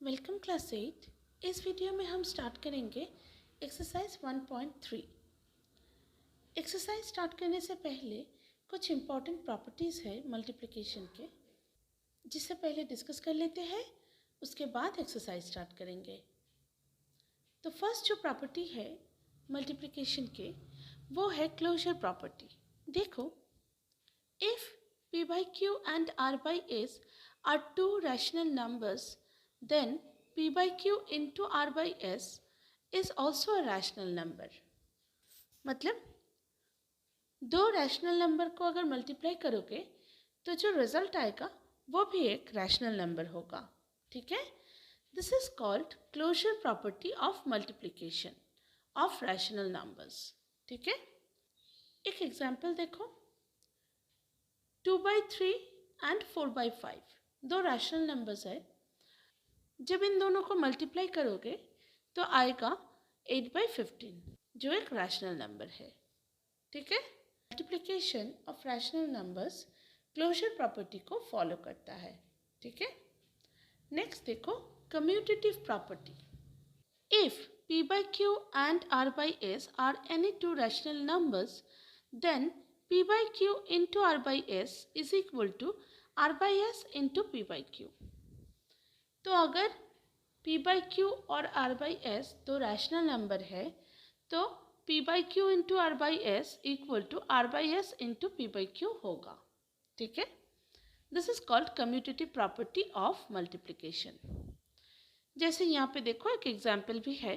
Welcome class 8। इस video में हम स्टार्ट करेंगे एक्सरसाइज 1.3। एक्सरसाइज स्टार्ट करने से पहले कुछ इम्पॉर्टेंट प्रॉपर्टीज़ है मल्टीप्लिकेशन के, जिससे पहले डिस्कस कर लेते हैं, उसके बाद एक्सरसाइज स्टार्ट करेंगे। तो फर्स्ट जो प्रॉपर्टी है मल्टीप्लिकेशन के वो है क्लोजर प्रॉपर्टी। देखो, if p by q and r by s are two rational numbers, then p by q into r by s is also a rational number। मतलब दो रैशनल नंबर को अगर multiply करोगे तो जो रिजल्ट आएगा वो भी एक रैशनल नंबर होगा। ठीक है, this is called closure property of multiplication of rational numbers. ठीक है, एक एग्जाम्पल देखो, 2/3 एंड 4/5 दो रैशनल नंबर्स है। जब इन दोनों को मल्टीप्लाई करोगे तो आएगा 8/15 जो एक रैशनल नंबर है। ठीक है, multiplication of rational numbers closure property को फॉलो करता है। ठीक है, नेक्स्ट देखो commutative property. If p by q and r by s are any two rational numbers, then p by q into r by s is equal to r by s into p by q। तो अगर p by q और r by s दो rational number है तो p by q into r by s equal to r by s into p by q होगा। ठीक है, this is called commutative property of multiplication. जैसे यहाँ पे देखो एक एग्जाम्पल भी है,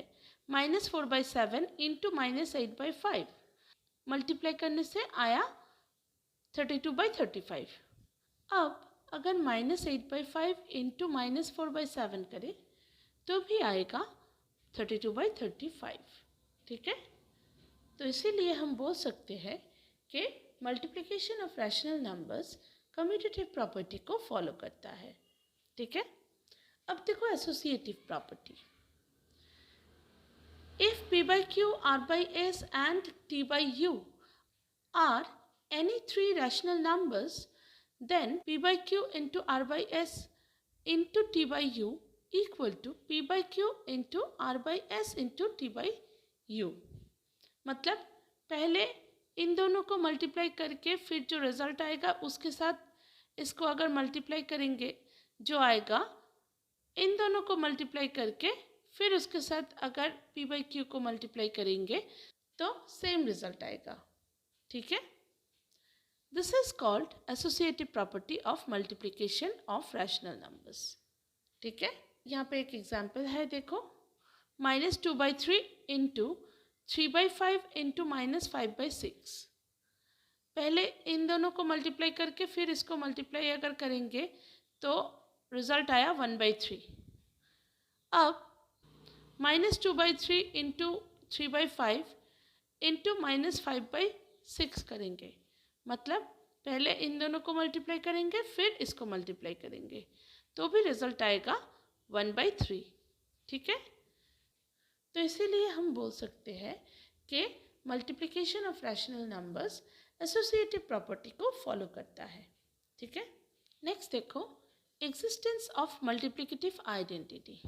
-4/7 इंटू -8/5 मल्टीप्लाई करने से आया 32/35। अब अगर -8/5 इंटू -4/7 करें तो भी आएगा 32/35। ठीक है, तो इसीलिए हम बोल सकते हैं कि multiplication of rational numbers commutative property को फॉलो करता है। ठीक है, अब देखो associative property. If p by q, r by s and t by u are any three rational numbers, then p by q into r by s into t by u equal to p by q into r by s into t by u। मतलब पहले इन दोनों को multiply करके फिर जो result आएगा उसके साथ इसको अगर मल्टीप्लाई करेंगे, जो आएगा इन दोनों को मल्टीप्लाई करके फिर उसके साथ अगर p by q को मल्टीप्लाई करेंगे तो सेम रिजल्ट आएगा। ठीक है, this is called associative property of multiplication of rational numbers. ठीक है, यहाँ पे एक एग्जाम्पल है, देखो, -2/3 इंटू 3/5 इंटू -5/6। पहले इन दोनों को मल्टीप्लाई करके फिर इसको मल्टीप्लाई अगर करेंगे तो रिजल्ट आया 1/3। अब -2/3 इंटू 3/5 इंटू -5/6 करेंगे, मतलब पहले इन दोनों को मल्टीप्लाई करेंगे फिर इसको मल्टीप्लाई करेंगे तो भी रिजल्ट आएगा 1/3। ठीक है, तो इसीलिए हम बोल सकते हैं कि multiplication of rational numbers associative property को फॉलो करता है। ठीक है, नेक्स्ट देखो एग्जिस्टेंस ऑफ मल्टीप्लिकेटिव आइडेंटिटी।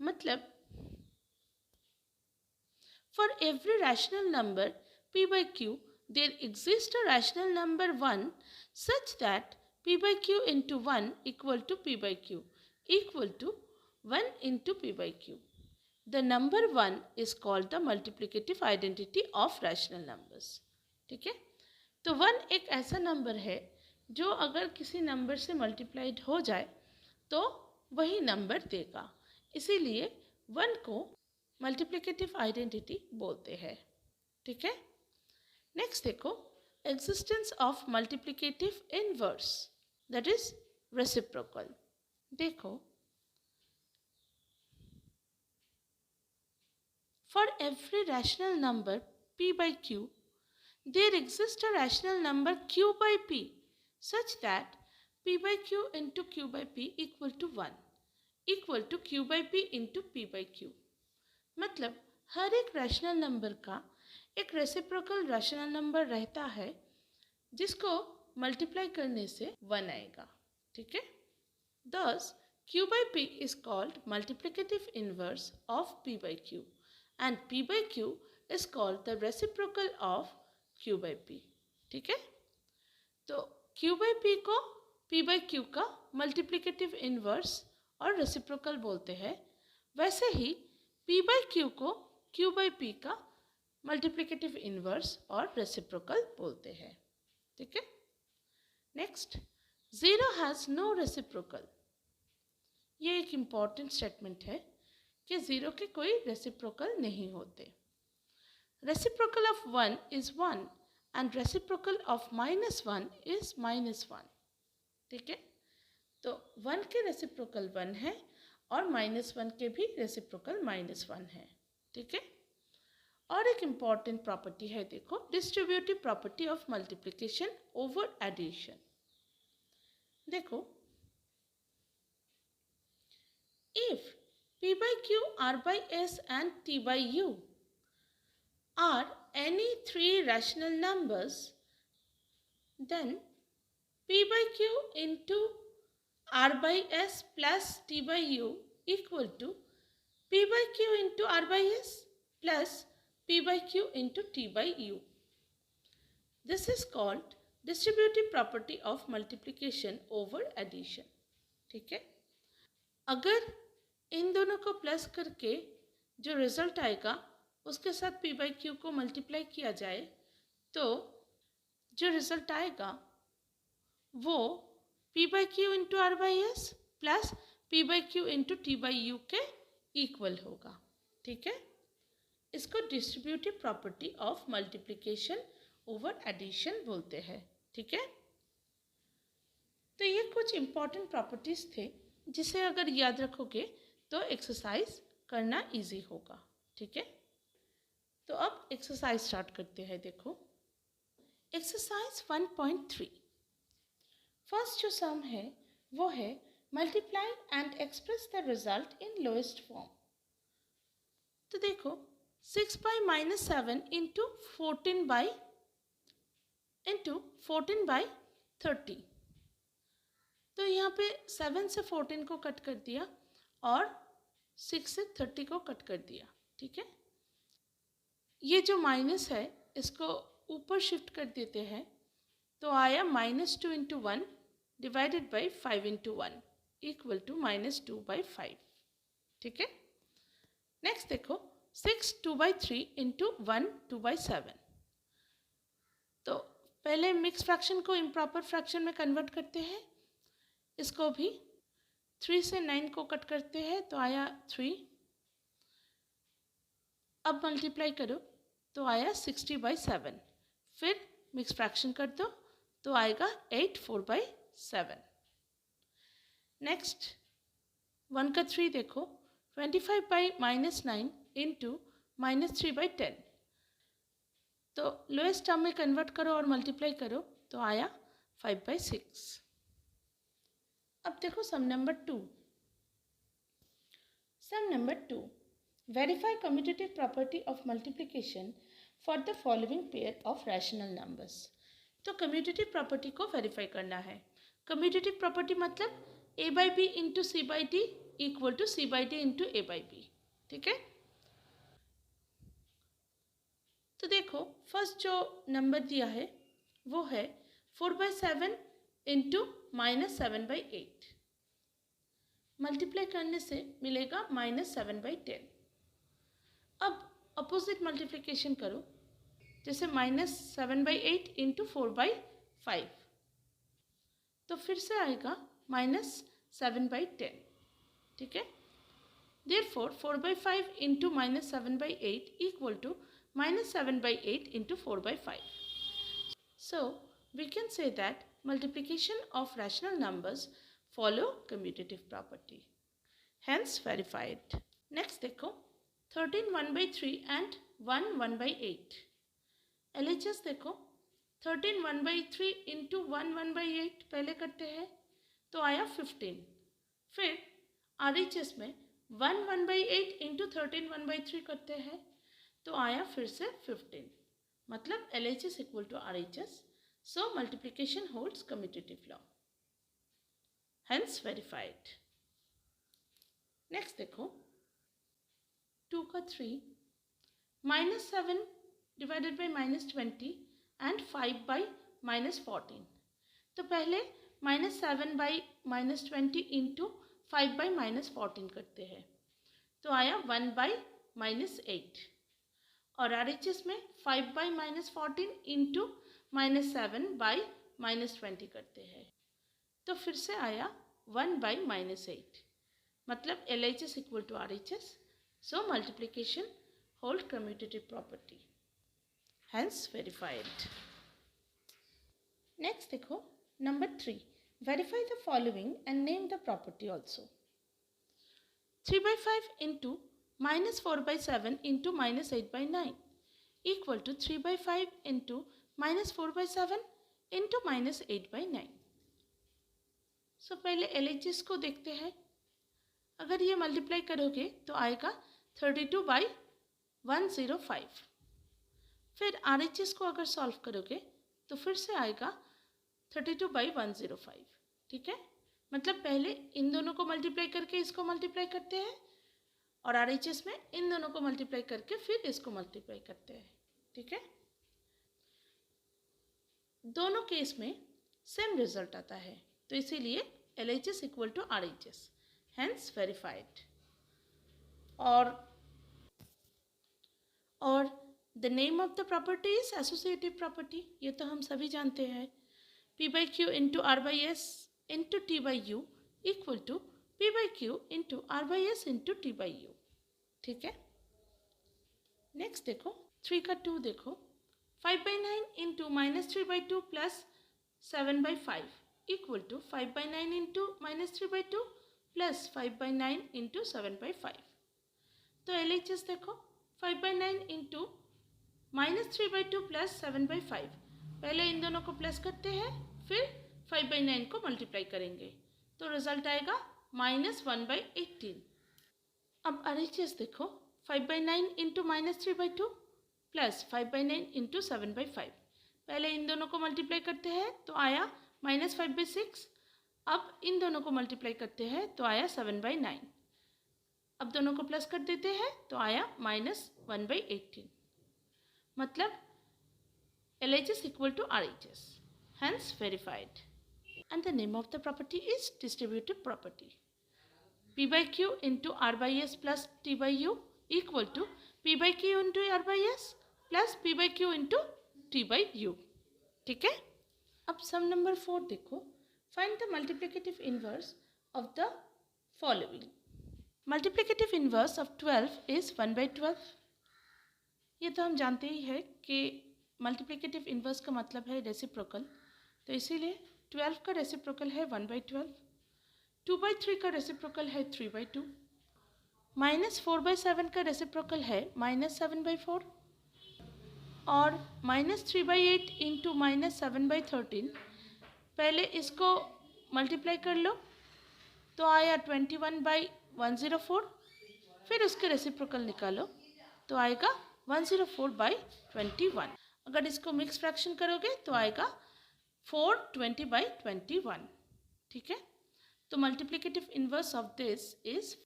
मतलब for every rational number p by q there exists a rational number 1 such that p by q into 1 equal to p by q equal to 1 into p by q। The number 1 is called the multiplicative identity of rational numbers। ठीक है, तो 1 एक ऐसा number है जो अगर किसी number से मल्टीप्लाइड हो जाए तो वही नंबर देगा, इसीलिए 1 को मल्टीप्लिकेटिव आइडेंटिटी बोलते हैं। ठीक है, नेक्स्ट देखो existence of multiplicative inverse, that is reciprocal. देखो, for every rational number p by q there exists a rational number q by p such that p by q into q by p equal to 1 equal to q by p into p by q। मतलब हर एक rational number का एक reciprocal rational number रहता है जिसको multiply करने से 1 आएगा। ठीक है, thus Q by P is called multiplicative inverse of P by Q and P by Q is called the reciprocal of Q by P. ठीक है, तो Q by P को P by Q का मल्टीप्लिकेटिव इन्वर्स और reciprocal बोलते हैं, वैसे ही P by Q को Q by P का मल्टीप्लिकेटिव इन्वर्स और रेसिप्रोकल बोलते हैं. ठीक है. Next, zero has no reciprocal. ये एक इम्पॉर्टेंट स्टेटमेंट है कि ज़ीरो के कोई रेसिप्रोकल नहीं होते. Reciprocal of 1 is 1 and reciprocal of -1 is -1. ठीक है, तो 1 के रेसिप्रोकल 1 है और -1 के भी रेसिप्रोकल -1 है. ठीक है, और एक इम्पॉर्टेंट प्रॉपर्टी है, देखो, distributive property of multiplication over addition. देखो, if P by Q, R by S and T by U are any three rational numbers, then P by Q into R by S plus T by U equal to P by Q into R by S plus P by Q into T by U. This is called distributive property of multiplication over addition. ठीक है, अगर इन दोनों को plus करके जो result आएगा उसके साथ P by Q को मल्टीप्लाई किया जाए तो जो रिजल्ट आएगा वो P by Q into R by S plus P by Q into T by U के इक्वल होगा. ठीक है, इसको distributive property of multiplication over addition बोलते हैं. ठीक है, तो ये कुछ इम्पॉर्टेंट प्रॉपर्टीज़ थे जिसे अगर याद रखोगे तो एक्सरसाइज करना इजी होगा. ठीक है, तो अब एक्सरसाइज स्टार्ट करते हैं. देखो, एक्सरसाइज 1.3. फर्स्ट जो सम है वो है multiply and express the result in lowest form. तो देखो, 6 by -7 इंटू 14 by 30. तो यहाँ पे 7 से 14 को कट कर दिया और 6 से 30 को कट कर दिया. ठीक है, ये जो माइनस है इसको ऊपर शिफ्ट कर देते हैं तो आया -2 into 1 divided by 5 into 1 equal to -2/5. ठीक है, नेक्स्ट देखो, 6 2/3 इंटू 1 2/7. तो पहले मिक्स फ्रैक्शन को इम्प्रॉपर फ्रैक्शन में कन्वर्ट करते हैं. इसको भी 3 से 9 को कट करते हैं तो आया 3. अब मल्टीप्लाई करो तो आया 60/7. फिर मिक्स फ्रैक्शन कर दो तो आएगा 8 4/7. नेक्स्ट 1 का 3 देखो, 25 by -9 इंटू -3/10. तो लोएस्ट टर्म में कन्वर्ट करो और मल्टीप्लाई करो तो आया 5/6. अब देखो sum number 2. Sum number 2, verify commutative property of multiplication for the following pair of rational numbers. तो कम्यूटेटिव प्रॉपर्टी को वेरीफाई करना है. कम्यूटेटिव प्रॉपर्टी मतलब a by b into c by d equal to c by d into a by b. ठीक है, तो देखो first जो नंबर दिया है वो है 4/7 इंटू -7/8. मल्टीप्लाई करने से मिलेगा -7/10. अब अपोजिट मल्टीप्लिकेशन करो, जैसे -7/8 इंटू 4/5. तो फिर से आएगा -7/10. ठीक है, therefore 4/5 into -7/8 equal to -7/8 into 4/5. So, we can say that multiplication of rational numbers follow commutative property. Hence, verified. Next देखो, 13 1/3 and 1 1/8. LHS देखो, 13 1/3 into 1 1/8 पहले करते हैं तो आया 15. फिर RHS में 1 1/8 into 13 1/3 करते हैं तो आया फिर से 15. मतलब LHS equal to RHS. So multiplication holds commutative law. Hence verified. Next देखो 2 का 3, -7 डिवाइडेड बाई -20 एंड 5 बाई -14। तो पहले -7 बाई -20 इंटू 5 बाई -14 करते हैं, तो आया 1 बाई -8। और RHS में 5 बाई -14 इंटू -7 बाई -20 करते हैं, तो फिर से आया 1 बाई -8। मतलब LHS equal to RHS, so multiplication hold commutative property, hence verified. Next देखो number 3, verify the following and name the property also. 3 by 5 into -4 by 7 into -8 by 9 equal to 3 by 5 into -4 by 7 into -8 by 9. सो पहले LHS को देखते हैं। अगर ये multiply करोगे तो आएगा 32 बाई 105। फिर RHS को अगर सॉल्व करोगे तो फिर से आएगा 32 बाई 105। ठीक है, मतलब पहले इन दोनों को मल्टीप्लाई करके इसको मल्टीप्लाई करते हैं और RHS में इन दोनों को मल्टीप्लाई करके फिर इसको मल्टीप्लाई करते हैं। ठीक है, दोनों केस में सेम रिजल्ट आता है, तो इसीलिए LHS equal to RHS, hence verified. और the name of the property is associative property, ये तो हम सभी जानते हैं। P by Q into R by S into T by U equal to P by Q into R by S into T by U। ठीक है, next देखो 3 का 2 देखो 5 by 9 into -3 by 2 plus 7 by 5 equal to 5 by 9 into -3 by 2 plus 5 by 9 into 7 by 5। तो LHS देखो 5 by 9 into -3 by 2 plus 7 by 5, पहले इन दोनों को प्लस करते हैं, फिर 5 by 9 को मल्टीप्लाई करेंगे, तो रिजल्ट आएगा -1 by 18। अब RHS देखो 5 by 9 into -3 by 2 plus 5 by 9 into 7 by 5, पहले इन दोनों को मल्टीप्लाई करते हैं तो आया -5 by 6। अब इन दोनों को मल्टीप्लाई करते हैं तो आया 7 by 9। अब दोनों को प्लस कर देते हैं तो आया -1 by 18। मतलब LHS equal to RHS, hence verified. And the name of the property is distributive property. P by Q into R by S plus T by U equal to P by Q into R by S plus P by Q into T by U. ठीक है, अब sum number 4 देखो, find the multiplicative inverse of the following. Multiplicative inverse of 12 is 1 by 12. ये तो हम जानते ही है कि मल्टीप्लिकेटिव इन्वर्स का मतलब है रेसिप्रोकल, तो इसीलिए 12 का रेसिप्रोकल है 1 by 12, 2 by 3 का रेसिप्रोकल है 3 by 2, -4 by 7 का रेसिप्रोकल है -7 by 4, और -3 by 8 इंटू -7 by 13, पहले इसको मल्टीप्लाई कर लो तो आया 21 by 104, फिर उसके रेसिप्रोकल निकालो तो आएगा 104 by 21। अगर इसको मिक्स फ्रैक्शन करोगे तो आएगा 420 by 21। ठीक है, तो multiplicative inverse of this is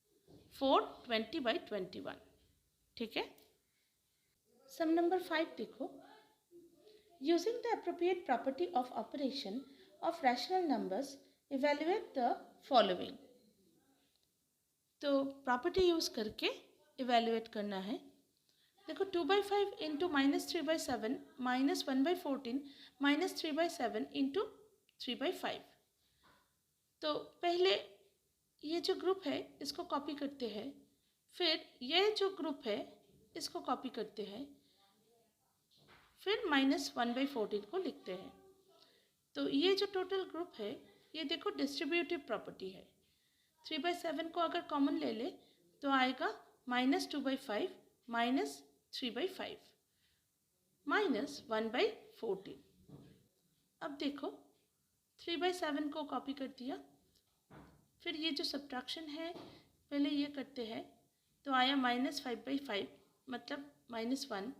420 by 21। ठीक है, सम नंबर 5 देखो, using the appropriate property of operation of rational numbers evaluate the following. तो प्रॉपर्टी यूज करके इवेल्युएट करना है। देखो 2 by 5 into -3 by 7 -1 by 14 -3 by 7 into 3 by 5। तो पहले ये जो ग्रुप है इसको कॉपी करते हैं, फिर ये जो ग्रुप है इसको कॉपी करते हैं, फिर -1 by 14 को लिखते हैं। तो ये जो टोटल ग्रुप है ये देखो डिस्ट्रीब्यूटिव प्रॉपर्टी है। 3 by 7 को अगर कॉमन ले ले तो आएगा -2 by 5 -3 by 5 -1 by 14। अब देखो 3 by 7 को कॉपी कर दिया, फिर ये जो सब्ट्रैक्शन है पहले ये करते हैं तो आया -5 by 5 मतलब -1,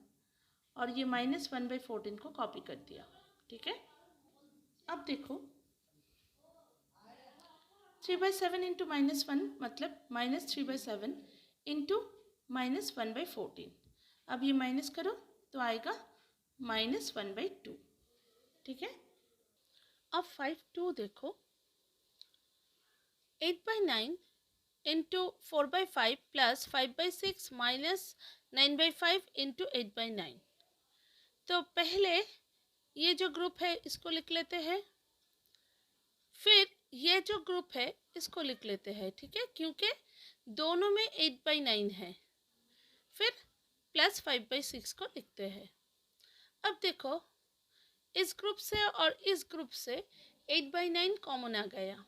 और ये -1 by 14 को कॉपी कर दिया। ठीक है, अब देखो 3/7 इंटू -1 मतलब -3/7 इंटू -1/14। अब ये माइनस करो तो आएगा -1/2। ठीक है। अब 5/2 देखो, 8/9 इंटू 4/5 प्लस 5/6 माइनस 9/5 इंटू 8/9। तो पहले ये जो ग्रुप है इसको लिख लेते हैं, फिर ये जो ग्रुप है इसको लिख लेते हैं। ठीक है, क्योंकि दोनों में 8/9 है। फिर प्लस 5/6 को लिखते हैं। अब देखो, इस ग्रुप से और इस ग्रुप से 8/9 कॉमन आ गया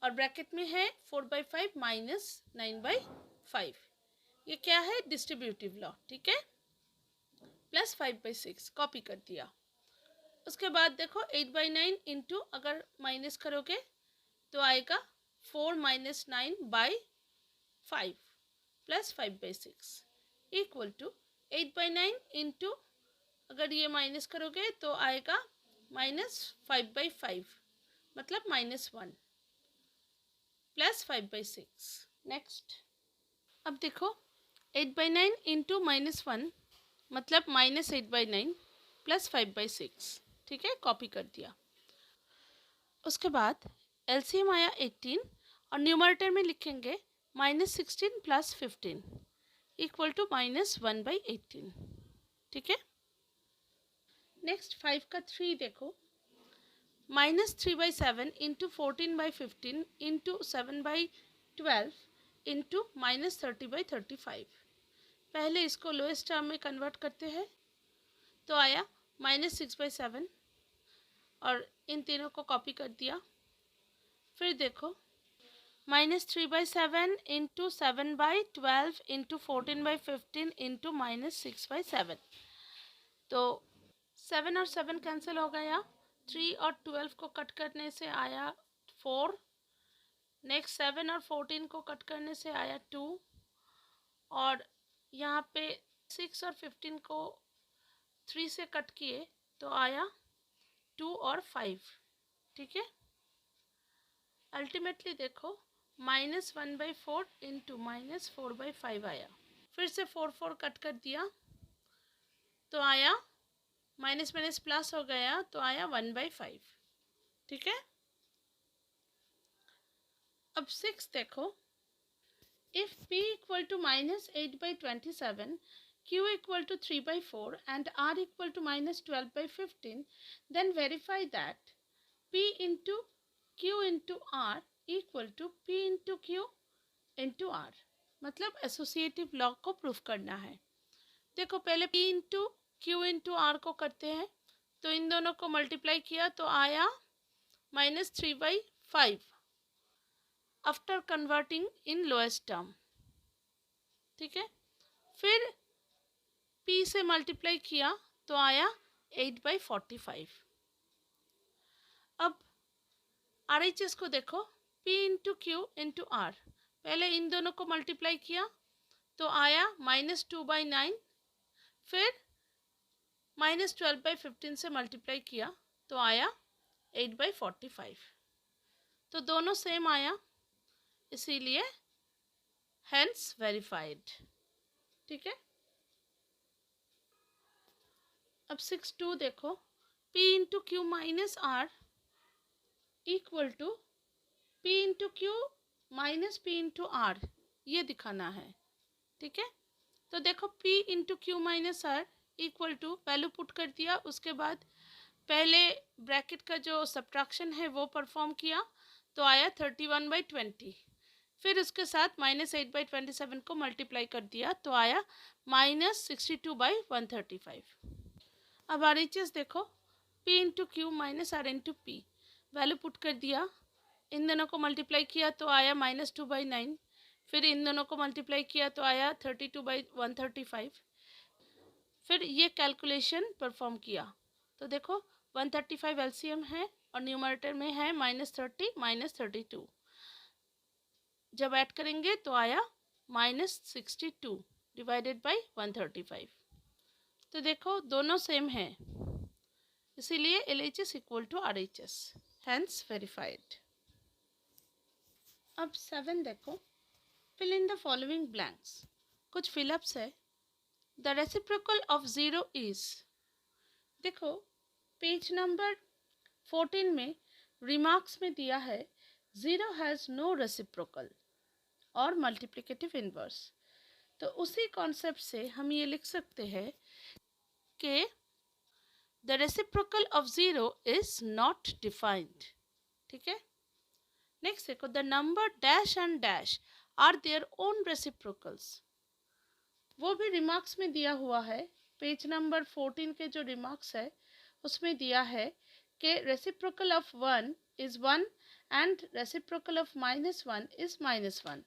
और ब्रैकेट में है 4/5 माइनस 9/5। ये क्या है? Distributive law. ठीक है, प्लस 5/6 कॉपी कर दिया। उसके बाद देखो 8/9 इंटू, अगर माइनस करोगे तो आएगा 4 minus 9/5 plus 5/6 equal to 8/9 into, अगर ये माइनस करोगे तो आएगा -5/5 मतलब -1 प्लस 5/6। नेक्स्ट, अब देखो 8/9 इंटू -1 मतलब -8/9 प्लस 5/6। ठीक है, कॉपी कर दिया। उसके बाद एलसीएम आया 18 और न्यूमरेटर में लिखेंगे -16 प्लस 15 इक्वल टू -1/18। ठीक है। नेक्स्ट 5 का 3 देखो, -3/7 इंटू 14/15 इंटू 7/12 इंटू -30/35। पहले इसको लोएस्ट टर्म में कन्वर्ट करते हैं तो आया -6/7 और इन तीनों को कॉपी कर दिया। फिर देखो -3/7 इंटू 7/12 इंटू 14/15 इंटू -6/7। तो 7 और 7 कैंसिल हो गया, 3 और 12 को कट करने से आया 4। नेक्स्ट 7 और 14 को कट करने से आया 2 और यहाँ पे 6 और 15 को 3 से कट किए तो आया 2 और 5। ठीक है, अल्टीमेटली देखो -1/4 इंटू -4/5 आया। फिर से 4 कट कर दिया तो आया माइनस माइनस प्लस हो गया तो आया 1/5। ठीक है। अब 6 देखो, if p equal to -8/27, q equal to 3/4 and r equal to -12/15, then verify that p into q into r equal to p into q into r। मतलब एसोसिएटिव लॉ को प्रूफ करना है। देखो पहले p into q into r को करते हैं, तो इन दोनों को मल्टीप्लाई किया तो आया -3/5 आफ्टर कन्वर्टिंग इन लोएस्ट टर्म। ठीक है, फिर p से मल्टीप्लाई किया तो आया 8/45। अब RHS को देखो, p into Q into R, पहले इन दोनों को मल्टीप्लाई किया तो आया -2/9, फिर -12/15 से मल्टीप्लाई किया तो आया 8/45। तो दोनों सेम आया, इसीलिए हेंस वेरीफाइड। ठीक है। अब 6/2 देखो, p into Q minus R equal to p into Q minus p into R, ये दिखाना है। ठीक है, तो देखो p into Q minus R equal to, value put कर दिया, उसके बाद पहले ब्रैकेट का जो सब्ट्रैक्शन है वो परफॉर्म किया तो आया 31/20। फिर उसके साथ -8/27 को मल्टीप्लाई कर दिया तो आया -62/135। अब RHS देखो, p into Q minus R into P, value put कर दिया, इन दोनों को मल्टीप्लाई किया तो आया -2/9, फिर इन दोनों को मल्टीप्लाई किया तो आया 32/135। फिर ये कैलकुलेशन परफॉर्म किया तो देखो 135 एलसीएम है और न्यूमरेटर में है -30 -32, जब ऐड करेंगे तो आया -62 डिवाइडेड बाय 135। तो देखो दोनों सेम है, इसीलिए LHS equal to RHS, hence verified. अब 7 देखो, fill in the following blanks. कुछ फिलअप्स है। द रेसिप्रोकल ऑफ 0 इज, देखो पेज नंबर 14 में रिमार्क्स में दिया है 0 हैज़ नो रेसिप्रोकल और मल्टीप्लिकेटिव इनवर्स। तो उसी कॉन्सेप्ट से हम ये लिख सकते हैं कि the reciprocal of 0 is not defined. ठीक है। नेक्स्ट देखो, the number dash and dash are their own reciprocals. वो भी रिमार्क्स में दिया हुआ है। पेज नंबर 14 के जो रिमार्क्स है उसमें दिया है कि reciprocal of 1 is 1 and reciprocal of -1 is -1।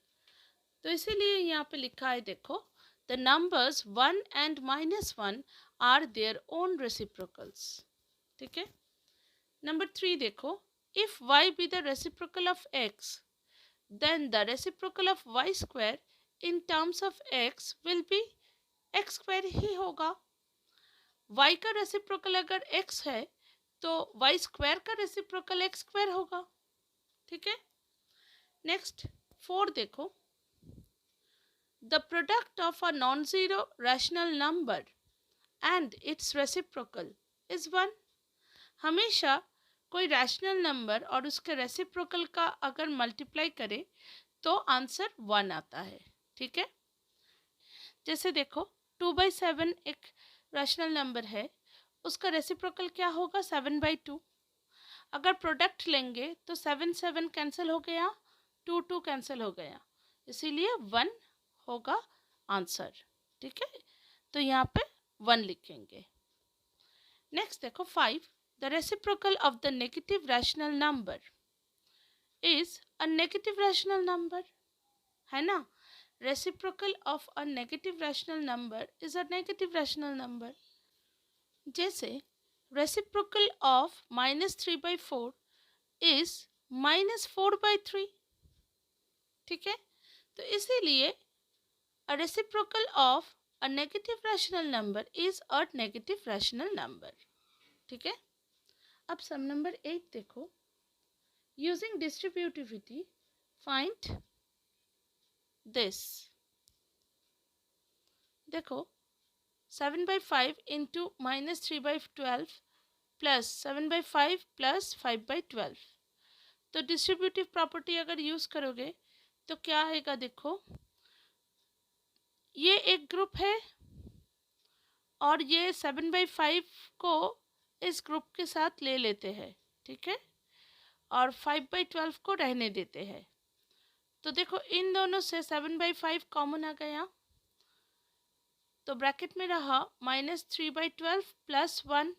तो इसीलिए यहाँ पे लिखा है, देखो the numbers 1 and -1 are their own reciprocals. ठीक है। नंबर 3 देखो, if y be the reciprocal of x, then the reciprocal of y square in terms of x will be x square ही होगा। y का रेसिप्रोकल अगर x है तो y square का reciprocal x square होगा। ठीक है। नेक्स्ट 4 देखो, the product of a non zero rational number and it's reciprocal is 1। हमेशा कोई रैशनल नंबर और उसके रेसिप्रोकल का अगर मल्टीप्लाई करे तो आंसर 1 आता है। ठीक है। जैसे देखो 2/7 एक रैशनल नंबर है, उसका रेसिप्रोकल क्या होगा 7/2। अगर प्रोडक्ट लेंगे तो 7 7 कैंसिल हो गया, 2 2 कैंसिल हो गया, इसीलिए 1 होगा आंसर। ठीक है। तो यहाँ पे 1 लिखेंगे। नेक्स्ट देखो 5, the reciprocal of the negative rational number is a negative rational number, है ना। Reciprocal of a negative rational number is a negative rational number. जैसे रेसिप्रोकल ऑफ -3/4 इज -4/3। ठीक है। तो इसीलिए अ reciprocal of a negative rational number is a negative rational number. ठीक है। अब सम नंबर 8 देखो, यूजिंग डिस्ट्रीब्यूटिविटी फाइंड दिस। देखो 7/5 इंटू -3/12 प्लस 7/5 प्लस 5/12। तो डिस्ट्रीब्यूटिव प्रॉपर्टी अगर यूज़ करोगे तो क्या आएगा, देखो ये एक ग्रुप है और ये 7/5 को इस ग्रुप के साथ ले लेते हैं। ठीक है। और 5/12 को रहने देते हैं। तो देखो इन दोनों से 7/5 कॉमन आ गया, तो ब्रैकेट में रहा -3/12 प्लस 1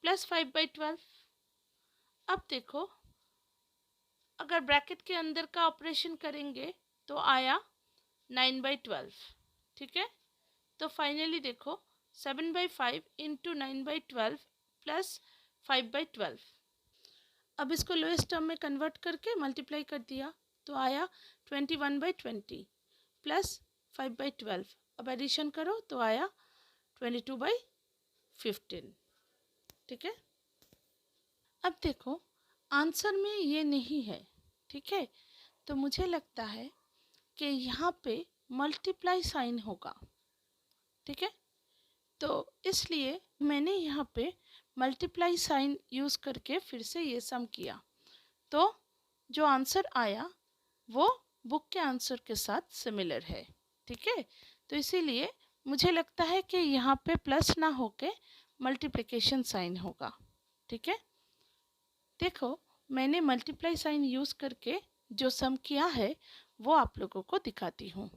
प्लस 5/12। अब देखो अगर ब्रैकेट के अंदर का ऑपरेशन करेंगे तो आया 9/12। ठीक है। तो फाइनली देखो 7/5 इंटू 9/12 प्लस 5/12। अब इसको लोएस्ट टर्म में कन्वर्ट करके मल्टीप्लाई कर दिया तो आया 21/20 प्लस 5/12। अब एडिशन करो तो आया 22/15। ठीक है। अब देखो आंसर में ये नहीं है। ठीक है। तो मुझे लगता है कि यहाँ पे मल्टीप्लाई साइन होगा। ठीक है। तो इसलिए मैंने यहाँ पे मल्टीप्लाई साइन यूज़ करके फिर से ये सम किया, तो जो आंसर आया वो बुक के आंसर के साथ सिमिलर है। ठीक है। तो इसीलिए मुझे लगता है कि यहाँ पे प्लस ना होके मल्टीप्लिकेशन साइन होगा। ठीक है। देखो मैंने मल्टीप्लाई साइन यूज़ करके जो सम किया है वो आप लोगों को दिखाती हूँ।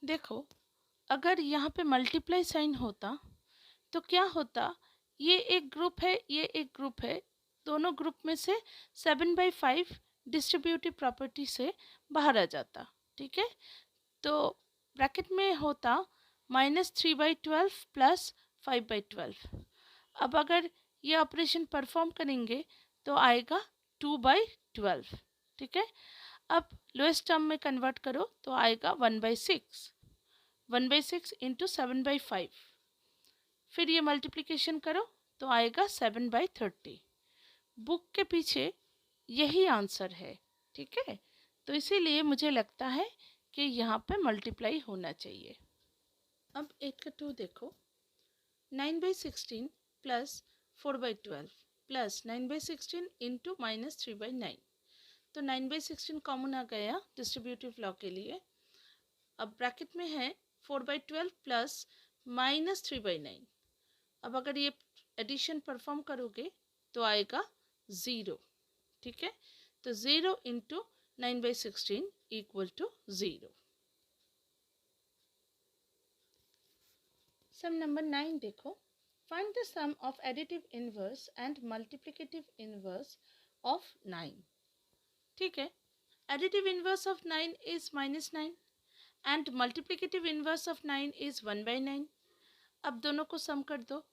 देखो अगर यहाँ पे मल्टीप्लाई साइन होता तो क्या होता, ये एक ग्रुप है, ये एक ग्रुप है, दोनों ग्रुप में से 7/5 डिस्ट्रीब्यूटिव प्रॉपर्टी से बाहर आ जाता। ठीक है। तो ब्रैकेट में होता -3/12 प्लस 5/12। अब अगर ये ऑपरेशन परफॉर्म करेंगे तो आएगा 2/12। ठीक है। अब लोएस्ट टर्म में कन्वर्ट करो तो आएगा 1/6। 1/6 इंटू 7/5, फिर ये मल्टीप्लिकेशन करो तो आएगा 7/30। बुक के पीछे यही आंसर है। ठीक है। तो इसीलिए मुझे लगता है कि यहाँ पे मल्टीप्लाई होना चाहिए। अब 8 का 2 देखो, 9/16 प्लस 4/12 प्लस 9/16 इंटू -3/9। तो 9/16 कॉमन आ गया डिस्ट्रीब्यूटिव लॉ के लिए। अब ब्रैकेट में है 4/12 प्लस -3/9। अब अगर ये एडिशन परफॉर्म करोगे तो आएगा 0। ठीक है, तो 0 into 9/16 equal to 0। Sum number 9 देखो, find the sum of additive inverse and multiplicative inverse of 9। ठीक है, additive inverse of 9 is -9 and multiplicative inverse of 9 is 1/9। अब दोनों को सम कर दो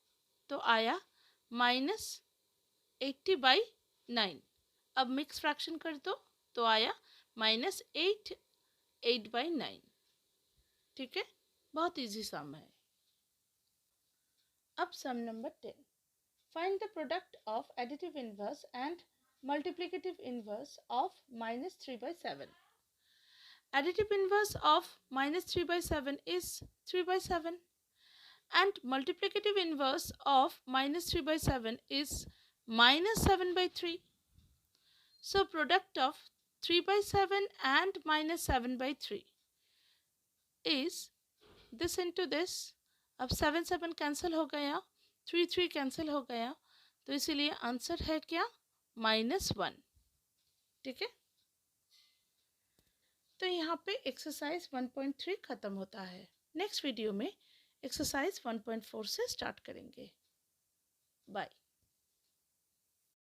तो आया -80/9। अब मिक्स फ्रैक्शन कर दो तो आया -8 8/9। ठीक है, बहुत इजी सम है। अब sum number 10, find the product of additive inverse and multiplicative inverse of -3/7। Additive inverse of -3/7 is 3/7 and multiplicative inverse of -3/7 is -7/3. So product of 3/7 and -7/3 is this into this. अब 7 7 cancel हो गया, 3 3 cancel हो गया, तो इसीलिए answer है क्या, -1। ठीक है, तो यहाँ पे एक्सरसाइज 1.3 खत्म होता है। नेक्स्ट वीडियो में एक्सरसाइज 1.4 से स्टार्ट करेंगे। बाय।